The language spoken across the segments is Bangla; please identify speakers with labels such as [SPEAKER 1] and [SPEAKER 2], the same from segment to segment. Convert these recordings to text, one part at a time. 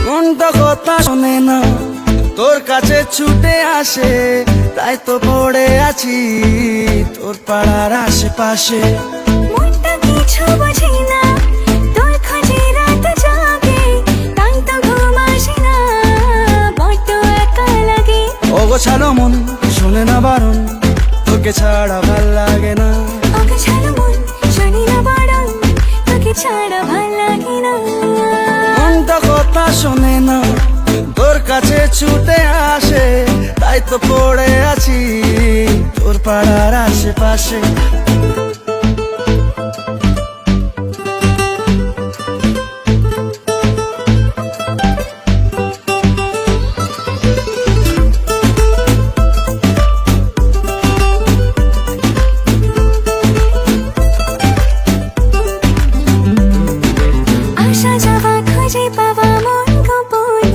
[SPEAKER 1] মনটা কথা শোনে না, তোর কাছে ছুটে আসে, তাই তো পড়ে আছি তোর পাড়ার আশেপাশে।
[SPEAKER 2] মনটা কিছু বোঝে না, তোর খোঁজে রাত জাগে, তাই তো ঘুম আসে না, বড্ড একা লাগে।
[SPEAKER 1] অগোছালো মন শোনে না বারণ, তোকে ছাড়া ভাল লাগে না।
[SPEAKER 2] অগোছালো মন শোনে না বারণ, তোকে ছাড়া ভাল লাগে না।
[SPEAKER 1] মনটা কথা শোনে না, তোর কাছে ছুটে আসে, তাই তো পড়ে আছি তোর পাড়ার আশেপাশে।
[SPEAKER 2] আসা যাওয়া খুঁজে পাওয়া মন গোপনে,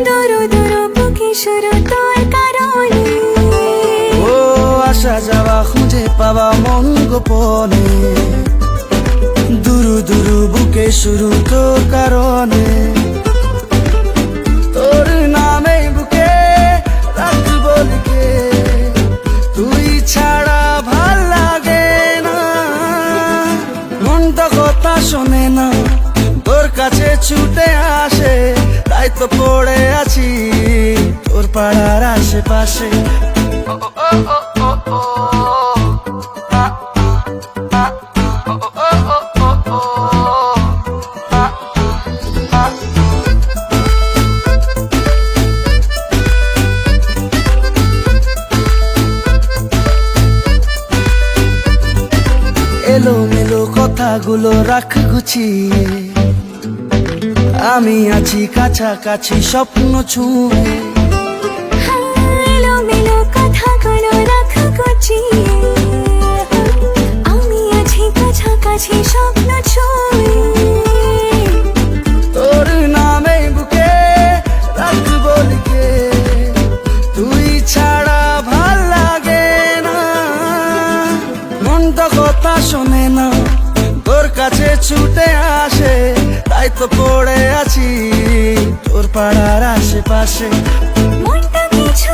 [SPEAKER 2] দূর দূর বুকে শুরু তোর কারণে।
[SPEAKER 1] ও আসা যাওয়া খুঁজে পাওয়া মন গোপনে, দুরু দুরু বুকে শুরু তোর কারণে। তোর নামে বুকে রাখবো লিখে, তুই ছাড়া ভাল লাগে না। মনটা কথা শোনে না, তোর কাছে ছুটে আসে, তাই তো পড়ে আছি তোর পাড়ার আশেপাশে। এলোমেলো কথাগুলো রাখ গুছিয়ে, আমি আছি কাছাকাছি স্বপ্ন ছুঁয়ে।
[SPEAKER 2] এলোমেলো কথাগুলো রাখ গুছিয়ে, আমি আছি কাছাকাছি স্বপ্ন ছুঁয়ে।
[SPEAKER 1] তোর নামে বুকে রাখবো লিখে, তুই ছাড়া ভাল লাগে না। মনটা কথা শোনে না, তোর কাছে ছুটে আসে, তাই তো পড়ে আছি তোর পাড়ার আশেপাশে।
[SPEAKER 2] মনটা কিছু